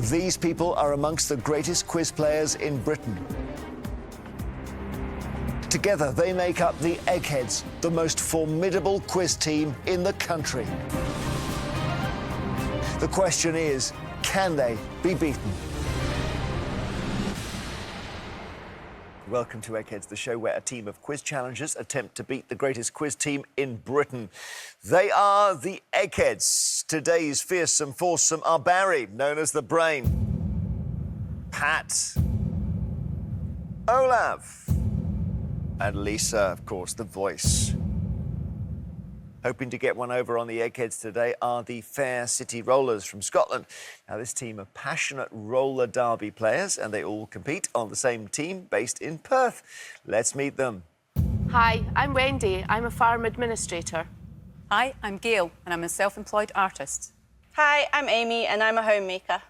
These people are amongst the greatest quiz players in Britain. Together, they make up the Eggheads, the most formidable quiz team in the country. The question is, can they be beaten? Welcome to Eggheads, the show where a team of quiz challengers attempt to beat the greatest quiz team in Britain. They are the Eggheads. Today's fearsome foursome are Barry, known as the Brain, Pat, Olav, and Lisa, of course, the Voice. Hoping to get one over on the Eggheads today are the Fair City Rollers from Scotland. Now, this team are passionate roller derby players, and they all compete on the same team based in Perth. Let's meet them. Hi, I'm Wendy. I'm a farm administrator. Hi, I'm Gail, and I'm a self-employed artist. Hi, I'm Amy, and I'm a homemaker.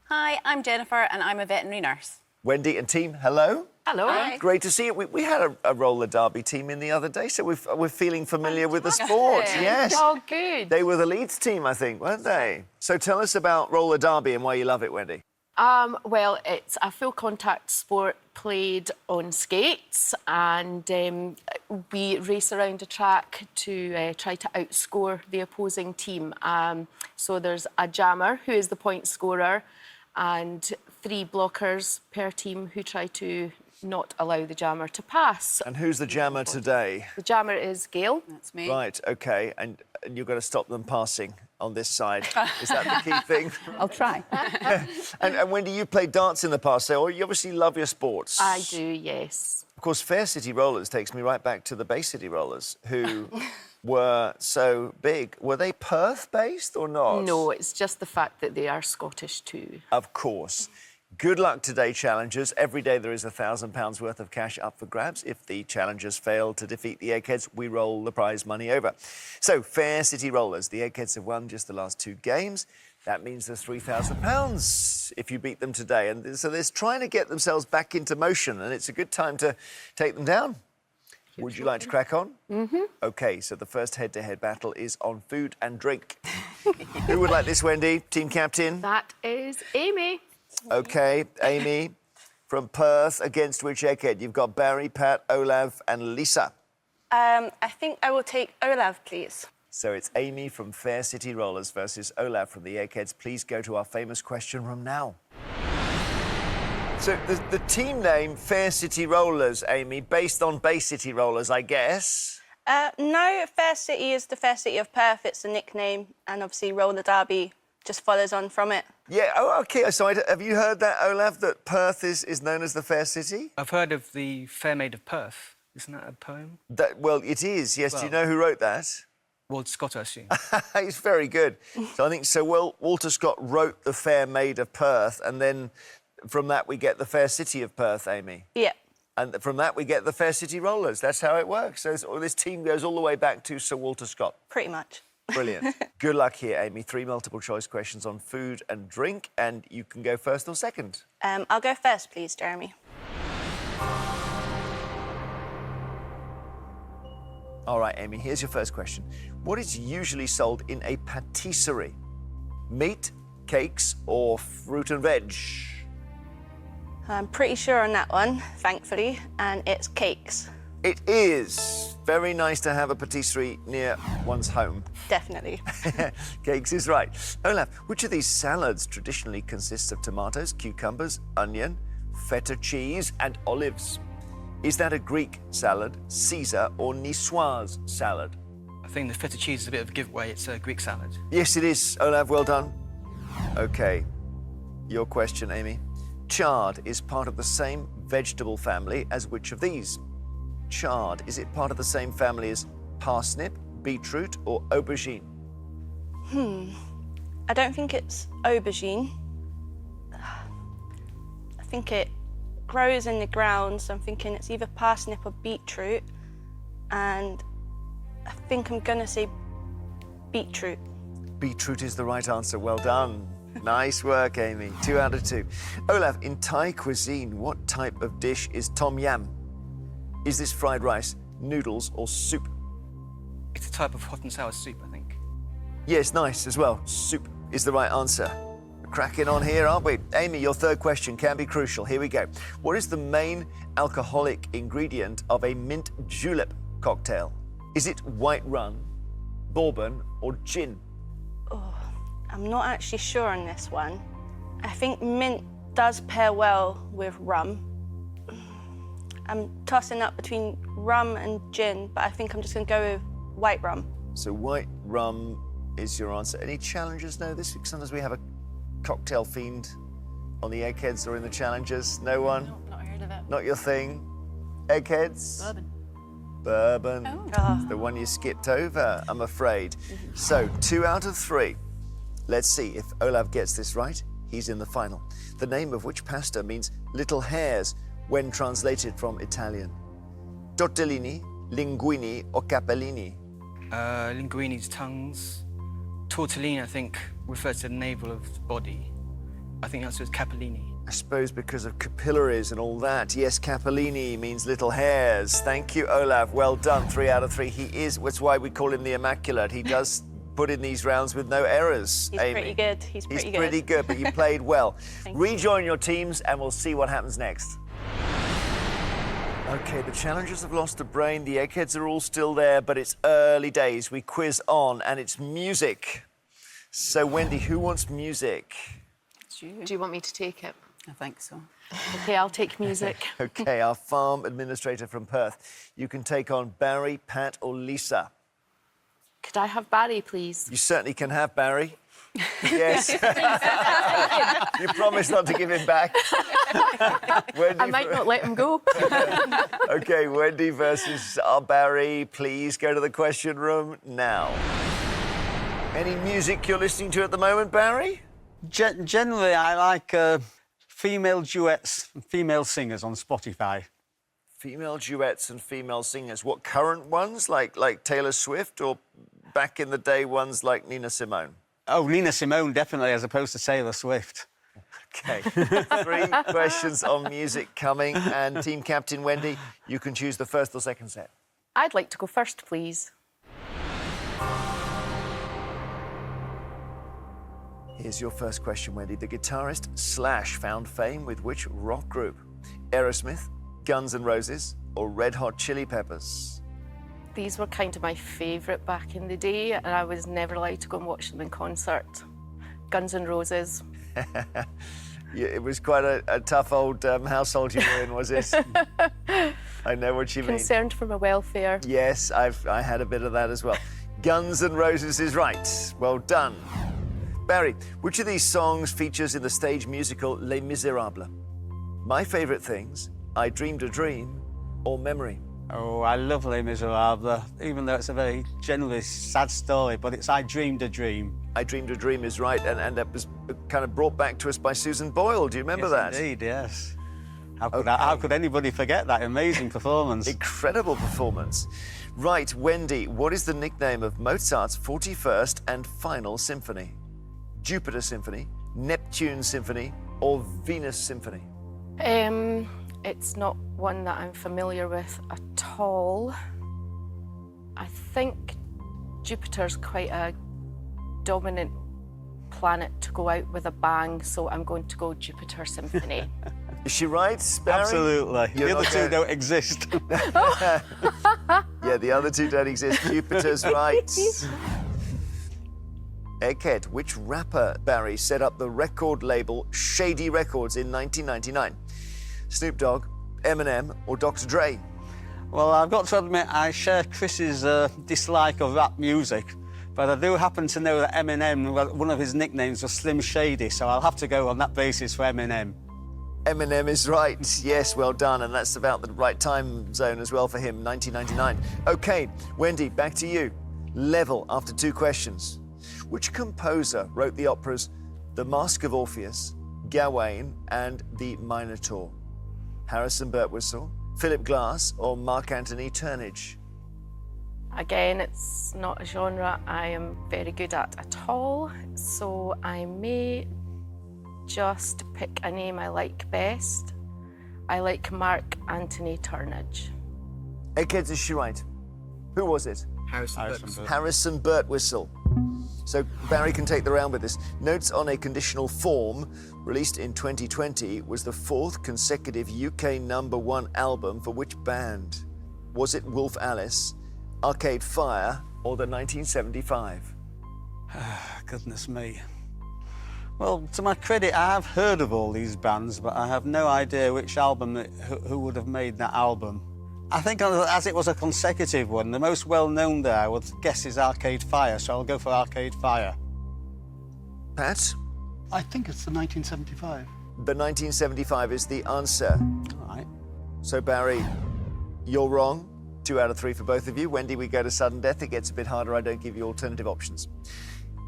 Hi, I'm Jennifer, and I'm a veterinary nurse. Wendy and team, hello. Hello. Hi. Great to see you. We had a roller derby team in the other day, so we're feeling familiar with the sport. Yes. Oh, good. They were the Leeds team, I think, weren't they? So tell us about roller derby and why you love it, Wendy. Well, it's a full contact sport played on skates, and we race around a track to try to outscore the opposing team. So there's a jammer, who is the point scorer, and 3 blockers per team who try to not allow the jammer to pass. And who's the jammer today? The jammer is Gail. That's me. Right, OK. And you've got to stop them passing on this side. Is that the key thing? I'll try. And Wendy, you've played darts in the past, so you obviously love your sports. I do, yes. Of course, Fair City Rollers takes me right back to the Bay City Rollers, who were so big. Were they Perth-based or not? No, it's just the fact that they are Scottish too. Of course. Good luck today, challengers. Every day there is £1,000 worth of cash up for grabs. If the challengers fail to defeat the Eggheads, we roll the prize money over. So, Fair City Rollers. The Eggheads have won just the last 2 games. That means there's £3,000 if you beat them today. And so they're trying to get themselves back into motion, and it's a good time to take them down. Would you like to crack on? Mm-hmm. OK, so the first head-to-head battle is on food and drink. Who would like this, Wendy? Team captain? That is Amy. OK, Amy, from Perth, against which Egghead? You've got Barry, Pat, Olav and Lisa. I think I will take Olav, please. So it's Amy from Fair City Rollers versus Olav from the Eggheads. Please go to our famous question room now. So the team name, Fair City Rollers, Amy, based on Bay City Rollers, I guess? No, Fair City is the Fair City of Perth. It's a nickname, and obviously roller derby just follows on from it. Yeah, oh, OK. So have you heard that, Olav, that Perth is known as the Fair City? I've heard of the Fair Maid of Perth. Isn't that a poem? Well, it is, yes. Well, do you know who wrote that? Walter Scott, I assume. He's very good. So I think Walter Scott wrote the Fair Maid of Perth, and then from that we get the Fair City of Perth, Amy. Yeah. And from that we get the Fair City Rollers. That's how it works. So this team goes all the way back to Sir Walter Scott. Pretty much. Brilliant. Good luck here, Amy. 3 multiple choice questions on food and drink, and you can go first or second. I'll go first, please, Jeremy. All right, Amy, here's your first question. What is usually sold in a patisserie? Meat, cakes, or fruit and veg? I'm pretty sure on that one, thankfully, and it's cakes. It is. Very nice to have a patisserie near one's home. Definitely. Cakes is right. Olav, which of these salads traditionally consists of tomatoes, cucumbers, onion, feta cheese and olives? Is that a Greek salad, Caesar or Niçoise salad? I think the feta cheese is a bit of a giveaway. It's a Greek salad. Yes, it is. Olav, well done. OK. Your question, Amy. Chard is part of the same vegetable family as which of these? Chard, is it part of the same family as parsnip, beetroot or aubergine? I don't think it's aubergine. I think it grows in the ground, so I'm thinking it's either parsnip or beetroot. And I think I'm going to say beetroot. Beetroot is the right answer. Well done. Nice work, Amy. 2 out of 2. Olav, in Thai cuisine, what type of dish is tom yam? Is this fried rice, noodles or soup? It's a type of hot and sour soup, I think. Yes, nice as well. Soup is the right answer. Cracking on here, aren't we? Amy, your third question can be crucial. Here we go. What is the main alcoholic ingredient of a mint julep cocktail? Is it white rum, bourbon, or gin? I'm not actually sure on this one. I think mint does pair well with rum. I'm tossing up between rum and gin, but I think I'm just going to go with white rum. So white rum is your answer. Any challengers know this? Sometimes we have a cocktail fiend on the Eggheads or in the challengers. No one? No, not heard of it. Not your thing? Eggheads? Bourbon. Bourbon. Oh. It's the one you skipped over, I'm afraid. So 2 out of 3. Let's see if Olav gets this right. He's in the final. The name of which pasta means little hairs when translated from Italian? Tortellini, linguini, or capellini? Linguini's tongues. Tortellini, I think, refers to the navel of the body. I think that's with capellini. I suppose because of capillaries and all that. Yes, capellini means little hairs. Thank you, Olav. Well done. 3 out of 3. He is, that's why we call him the Immaculate. He does put in these rounds with no errors, He's Amy. pretty good. He's pretty good. pretty good, but you played well. Thank you. Rejoin your teams and we'll see what happens next. Okay, the challengers have lost a brain. The Eggheads are all still there, but it's early days. We quiz on, and it's music. So, Wendy, who wants music? It's you. Do you want me to take it? I think so. Okay, I'll take music. Okay, our farm administrator from Perth. You can take on Barry, Pat, or Lisa. Could I have Barry, please? You certainly can have Barry. Yes. You promised not to give him back. Wendy I might not let him go. Okay, Wendy versus our Barry. Please go to the question room now. Any music you're listening to at the moment, Barry? Generally, I like female duets and female singers on Spotify. Female duets and female singers. What, current ones like Taylor Swift, or back in the day ones like Nina Simone? Oh, Nina Simone, definitely, as opposed to Taylor Swift. Okay, 3 questions on music coming, and team captain Wendy, you can choose the first or second set. I'd like to go first, please. Here's your first question, Wendy. The guitarist Slash found fame with which rock group? Aerosmith, Guns N' Roses, or Red Hot Chili Peppers? These were kind of my favourite back in the day, and I was never allowed to go and watch them in concert. Guns N' Roses. Yeah, it was quite a tough old household you were in, was it? I know what you mean. Concerned for my welfare. Yes, I had a bit of that as well. Guns N' Roses is right. Well done. Barry, which of these songs features in the stage musical Les Miserables? My Favourite Things, I Dreamed a Dream, or Memory? Oh, I love Les Miserables, even though it's a very generally sad story, but it's I Dreamed a Dream. I Dreamed a Dream is right, and that was kind of brought back to us by Susan Boyle. Do you remember Yes, that? Indeed, yes. How could anybody forget that amazing performance? Incredible performance. Right, Wendy, what is the nickname of Mozart's 41st and final symphony? Jupiter Symphony, Neptune Symphony, or Venus Symphony? It's not one that I'm familiar with at all. I think Jupiter's quite a dominant planet to go out with a bang, so I'm going to go Jupiter Symphony. Is she right, Barry? Absolutely. You're The other not two going- don't exist. Yeah, the other two don't exist. Jupiter's right. Egghead, which rapper, Barry, set up the record label Shady Records in 1999? Snoop Dogg, Eminem, or Dr. Dre? Well, I've got to admit, I share Chris's dislike of rap music, but I do happen to know that Eminem, one of his nicknames was Slim Shady, so I'll have to go on that basis for Eminem. Eminem is right. Yes, well done. And that's about the right time zone as well for him, 1999. Okay, Wendy, back to you. Level after 2 questions. Which composer wrote the operas The Mask of Orpheus, Gawain, and The Minotaur? Harrison Birtwistle, Philip Glass, or Mark Anthony Turnage? Again, it's not a genre I am very good at all, so I may just pick a name I like best. I like Mark Anthony Turnage. Eggheads, is she right? Who was it? Harrison Harrison Birtwistle. Birtwistle. Harrison Birtwistle. So Barry can take the round with this. Notes on a Conditional Form, released in 2020, was the 4th consecutive UK #1 album for which band? Was it Wolf Alice, Arcade Fire, or the 1975? Goodness me. Well, to my credit, I have heard of all these bands, but I have no idea which album, who would have made that album. I think as it was a consecutive one, the most well-known there, I would guess, is Arcade Fire, so I'll go for Arcade Fire. Pat? I think it's the 1975. The 1975 is the answer. All right. So Barry, you're wrong. 2 out of 3 for both of you. Wendy, we go to sudden death. It gets a bit harder. I don't give you alternative options.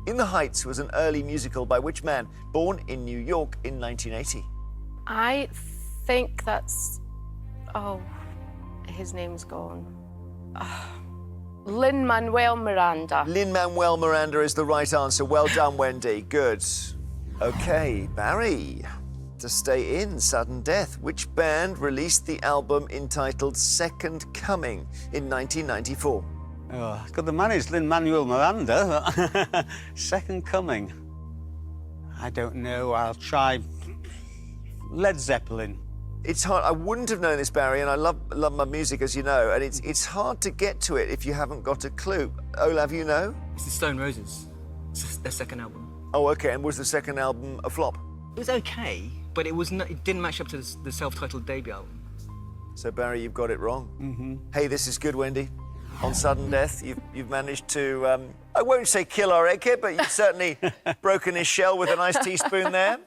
In the Heights was an early musical by which man, born in New York in 1980? I think that's... Oh, his name's gone. Lin-Manuel Miranda. Lin-Manuel Miranda is the right answer. Well done, Wendy. Good. Okay, Barry. To stay in sudden death, which band released the album entitled Second Coming in 1994? Oh, God, the man is Lin-Manuel Miranda. Second Coming. I don't know. I'll try Led Zeppelin. It's hard. I wouldn't have known this, Barry, and I love my music, as you know, and it's hard to get to it if you haven't got a clue. Olav, you know? It's the Stone Roses. It's their second album. Oh, okay. And was the second album a flop? It was okay, but it didn't match up to the self-titled debut album. So, Barry, you've got it wrong. Mm-hmm. Hey, this is good, Wendy. On sudden death, you've managed to, I won't say kill our egghead, but you've certainly broken his shell with a nice teaspoon there.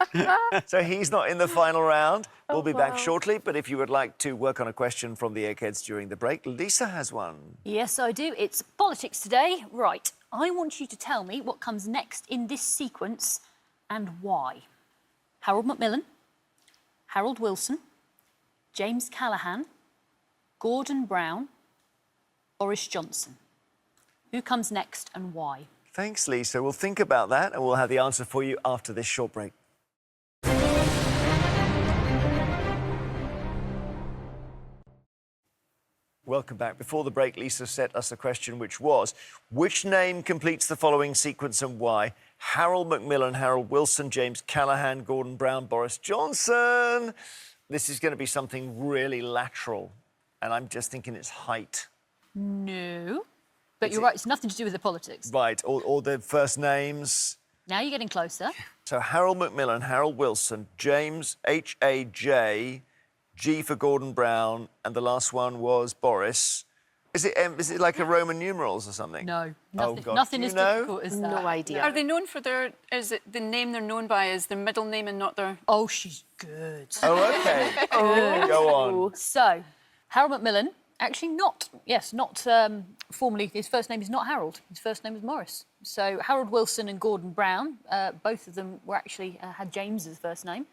So he's not in the final round. We'll be back shortly, but if you would like to work on a question from the eggheads during the break, Lisa has one. Yes, I do. It's politics today. Right. I want you to tell me what comes next in this sequence and why. Harold Macmillan, Harold Wilson, James Callaghan, Gordon Brown, Boris Johnson. Who comes next and why? Thanks, Lisa. We'll think about that and we'll have the answer for you after this short break. Welcome back. Before the break, Lisa set us a question which was, which name completes the following sequence and why? Harold Macmillan, Harold Wilson, James Callaghan, Gordon Brown, Boris Johnson. This is going to be something really lateral, and I'm just thinking it's height. No. But you're right, it's nothing to do with the politics. Right, or the first names. Now you're getting closer. So Harold Macmillan, Harold Wilson, James, H-A-J, G for Gordon Brown, and the last one was Boris. Is it like a Roman numerals or something? No, Oh, nothing, God. nothing Do you as know? difficult as that. No idea. Are they known for is it the name they're known by is their middle name and not their... Oh, she's good. Oh, OK. Go on. So, Harold Macmillan, actually not formally, his first name is not Harold. His first name is Morris. So Harold Wilson and Gordon Brown, both of them were actually had James as first name,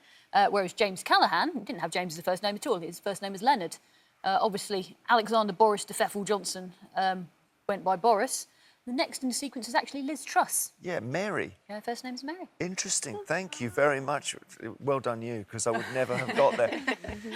whereas James Callaghan didn't have James as the first name at all. His first name was Leonard. Obviously, Alexander Boris de Pfeffel Johnson went by Boris. The next in the sequence is actually Liz Truss. Yeah, Mary. Her first name is Mary. Interesting. Thank you very much. Well done, you, because I would never have got there.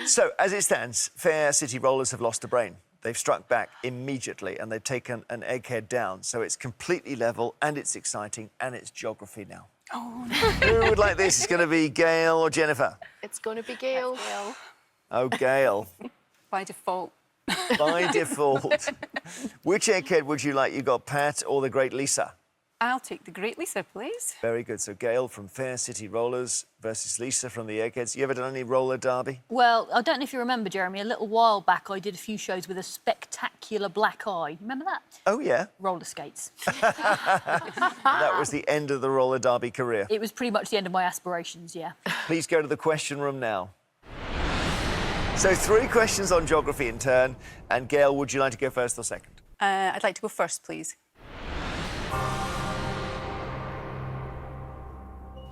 So, as it stands, Fair City Rollers have lost a brain. They've struck back immediately and they've taken an egghead down. So it's completely level and it's exciting and it's geography now. Oh, no. Who would like this? It's going to be Gail or Jennifer? It's going to be Gail. Oh, Gail. By default. By default. Which egghead would you like? You got Pat or the great Lisa? I'll take the great Lisa, please. Very good. So Gail from Fair City Rollers versus Lisa from the Eggheads. You ever done any roller derby? Well, I don't know if you remember, Jeremy, a little while back I did a few shows with a spectacular black eye. Remember that? Oh, yeah. Roller skates. That was the end of the roller derby career. It was pretty much the end of my aspirations, yeah. Please go to the question room now. So 3 questions on geography in turn. And Gail, would you like to go first or second? I'd like to go first, please.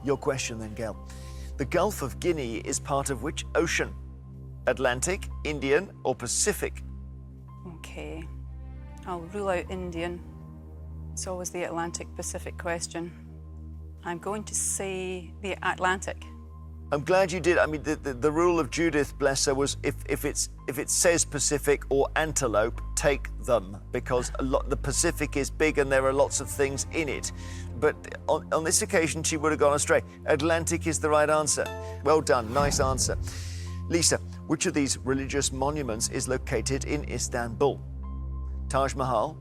Your question then, Gail. The Gulf of Guinea is part of which ocean? Atlantic, Indian or Pacific? OK. I'll rule out Indian. It's always the Atlantic-Pacific question. I'm going to say the Atlantic. I'm glad you did. I mean, the rule of Judith, bless her, was if it says Pacific or antelope, take them, because the Pacific is big and there are lots of things in it. But on this occasion, she would have gone astray. Atlantic is the right answer. Well done, nice answer. Lisa, which of these religious monuments is located in Istanbul? Taj Mahal,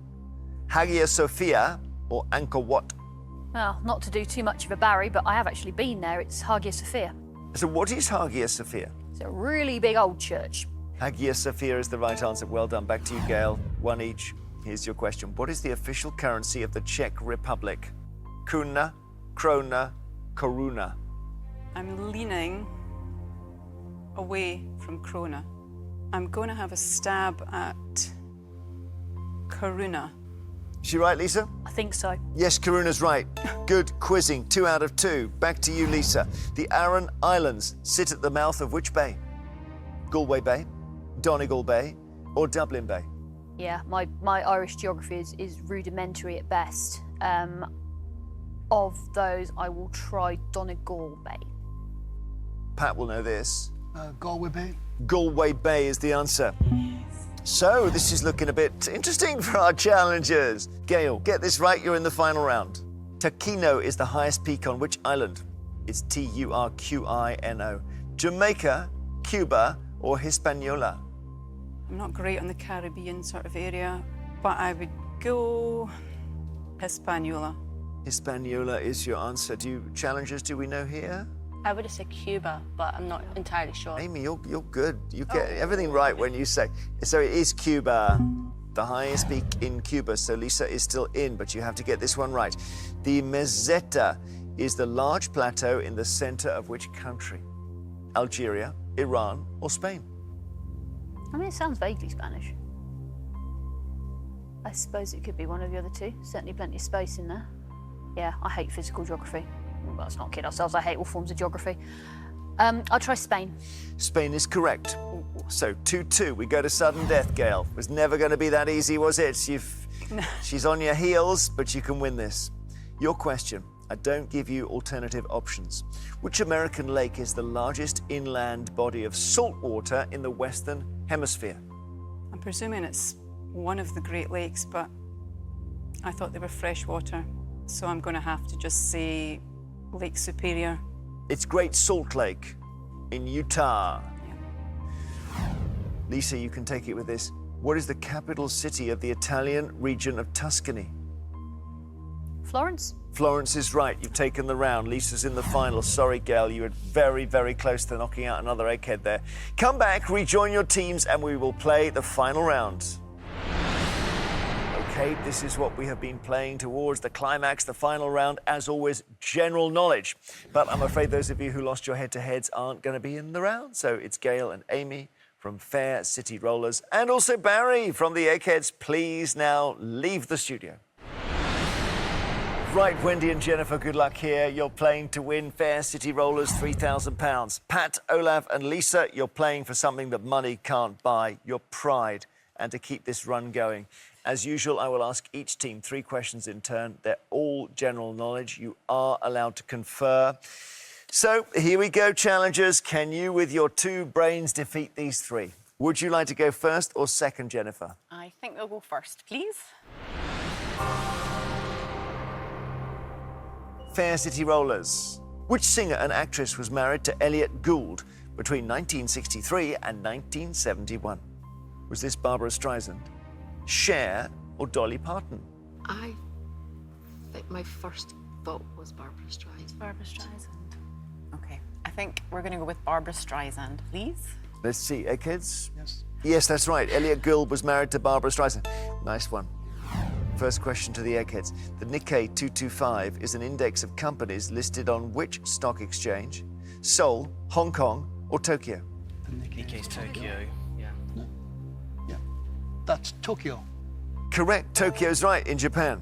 Hagia Sophia, or Angkor Wat? Well, not to do too much of a Barry, but I have actually been there. It's Hagia Sophia. So what is Hagia Sophia? It's a really big old church. Hagia Sophia is the right answer. Well done. Back to you, Gail. One each. Here's your question. What is the official currency of the Czech Republic? Kuna, krona, koruna. I'm leaning away from krona. I'm going to have a stab at koruna. Is she right, Lisa? I think so. Yes, Karuna's right. Good quizzing. 2 out of 2. Back to you, Lisa. The Aran Islands sit at the mouth of which bay? Galway Bay, Donegal Bay, or Dublin Bay? Yeah, my Irish geography is rudimentary at best. Of those, I will try Donegal Bay. Pat will know this. Galway Bay. Galway Bay is the answer. So this is looking a bit interesting for our challengers. Gail, get this right, you're in the final round. Taquino is the highest peak on which island? It's Turquino. Jamaica, Cuba, or Hispaniola? I'm not great on the Caribbean sort of area, but I would go Hispaniola. Hispaniola is your answer. Challengers, do we know here? I would have said Cuba, but I'm not entirely sure. Amy, you're good. You get everything right when you say. So it is Cuba, the highest peak in Cuba. So Lisa is still in, but you have to get this one right. The Meseta is the large plateau in the center of which country? Algeria, Iran, or Spain? I mean, it sounds vaguely Spanish. I suppose it could be one of the other two. Certainly plenty of space in there. Yeah, I hate physical geography. Well, let's not kid ourselves, I hate all forms of geography. I'll try Spain. Spain is correct. So 2-2, we go to sudden death, Gail. It was never going to be that easy, was it? She's on your heels, but you can win this. Your question, I don't give you alternative options. Which American lake is the largest inland body of salt water in the Western Hemisphere? I'm presuming it's one of the Great Lakes, but I thought they were freshwater, so I'm going to have to just say Lake Superior. It's Great Salt Lake in Utah. Yeah. Lisa, you can take it with this. What is the capital city of the Italian region of Tuscany? Florence? Florence is right. You've taken the round. Lisa's in the final. Sorry, Gail, you were very, very close to knocking out another egghead there. Come back, rejoin your teams, and we will play the final round. Okay, this is what we have been playing towards, the climax, the final round, as always, general knowledge. But I'm afraid those of you who lost your head-to-heads aren't going to be in the round. So it's Gail and Amy from Fair City Rollers, and also Barry from the Eggheads. Please now leave the studio. Right, Wendy and Jennifer, good luck here. You're playing to win Fair City Rollers £3,000. Pat, Olav and Lisa, you're playing for something that money can't buy, your pride, and to keep this run going. As usual, I will ask each team 3 questions in turn. They're all general knowledge. You are allowed to confer. So here we go, challengers. Can you, with your 2 brains, defeat these 3? Would you like to go first or second, Jennifer? I think we'll go first, please. Fair City Rollers. Which singer and actress was married to Elliot Gould between 1963 and 1971? Was this Barbara Streisand, Cher, or Dolly Parton? I think my first vote was Barbara Streisand. Barbara Streisand. Okay, I think we're going to go with Barbara Streisand, please. Let's see, Eggheads? Yes. Yes, that's right. Elliot Gould was married to Barbara Streisand. Nice one. First question to the Eggheads. The Nikkei 225 is an index of companies listed on which stock exchange? Seoul, Hong Kong, or Tokyo? The Nikkei's Tokyo, yeah. No. Yeah. That's Tokyo. Correct. Tokyo's right, in Japan.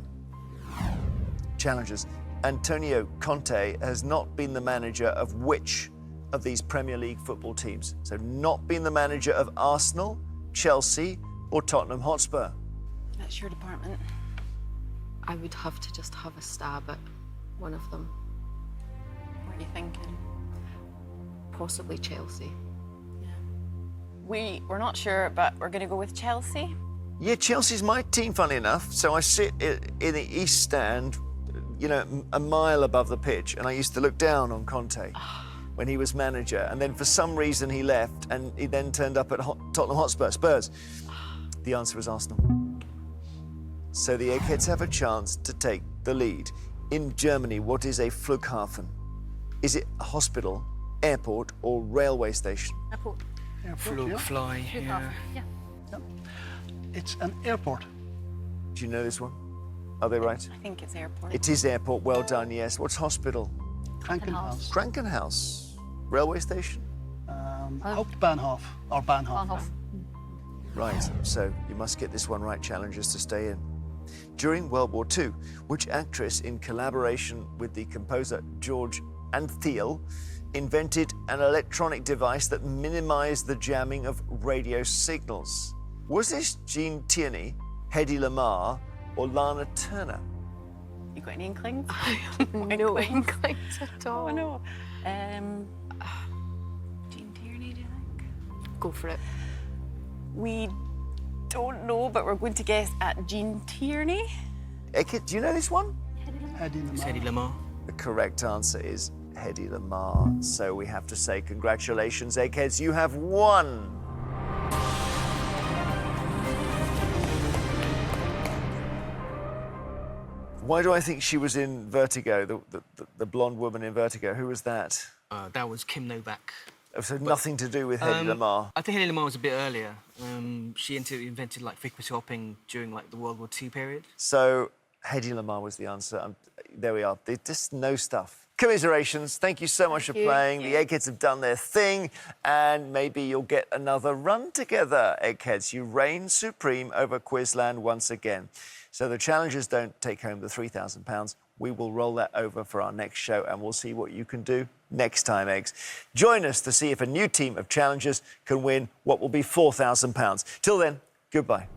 Challengers. Antonio Conte has not been the manager of which of these Premier League football teams? So not been the manager of Arsenal, Chelsea, or Tottenham Hotspur? That's your department. I would have to just have a stab at one of them. What are you thinking? possibly Chelsea. We're not sure, but we're going to go with Chelsea. Yeah, Chelsea's my team, funny enough. So I sit in the East Stand, you know, a mile above the pitch, and I used to look down on Conte when he was manager. And then for some reason he left, and he then turned up at Tottenham Hotspur, Spurs. The answer is Arsenal. So the Eggheads have a chance to take the lead. In Germany, what is a Flughafen? Is it a hospital, airport, or railway station? Airport. Flug, fly, yeah. Yeah. It's an airport. Do you know this one? Are they right? I think it's airport. It is airport, well done, yes. What's hospital? Krankenhaus. Krankenhaus. Railway station? Hauptbahnhof or Bahnhof. Bahnhof. Right, so you must get this one right, challengers, to stay in. During World War II, which actress, in collaboration with the composer George Antheil, invented an electronic device that minimized the jamming of radio signals? Was this Jean Tierney, Hedy Lamarr, or Lana Turner? You got any inklings? No inklings at all. Oh no. Jean Tierney, do you think? Go for it. We don't know, but we're going to guess at Jean Tierney. Egghead, do you know this one? It's Hedy Lamarr. The correct answer is Hedy Lamarr. So we have to say congratulations, Eggheads, you have won. Why do I think she was in Vertigo, the blonde woman in Vertigo? Who was that? That was Kim Novak. So nothing to do with Hedy Lamarr. I think Hedy Lamarr was a bit earlier. She invented like frequency hopping during like the World War II period. So Hedy Lamarr was the answer. There we are. They just know stuff. Commiserations. Thank you so much for playing. The Eggheads have done their thing, and maybe you'll get another run together, Eggheads. You reign supreme over Quizland once again. So the challengers don't take home the £3,000. We will roll that over for our next show, and we'll see what you can do next time, Eggs. Join us to see if a new team of challengers can win what will be £4,000. Till then, goodbye.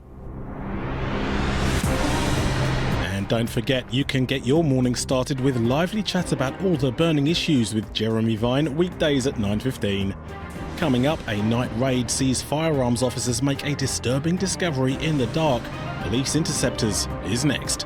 And don't forget, you can get your morning started with lively chat about all the burning issues with Jeremy Vine weekdays at 9:15. Coming up, a night raid sees firearms officers make a disturbing discovery in the dark. Police interceptors is next.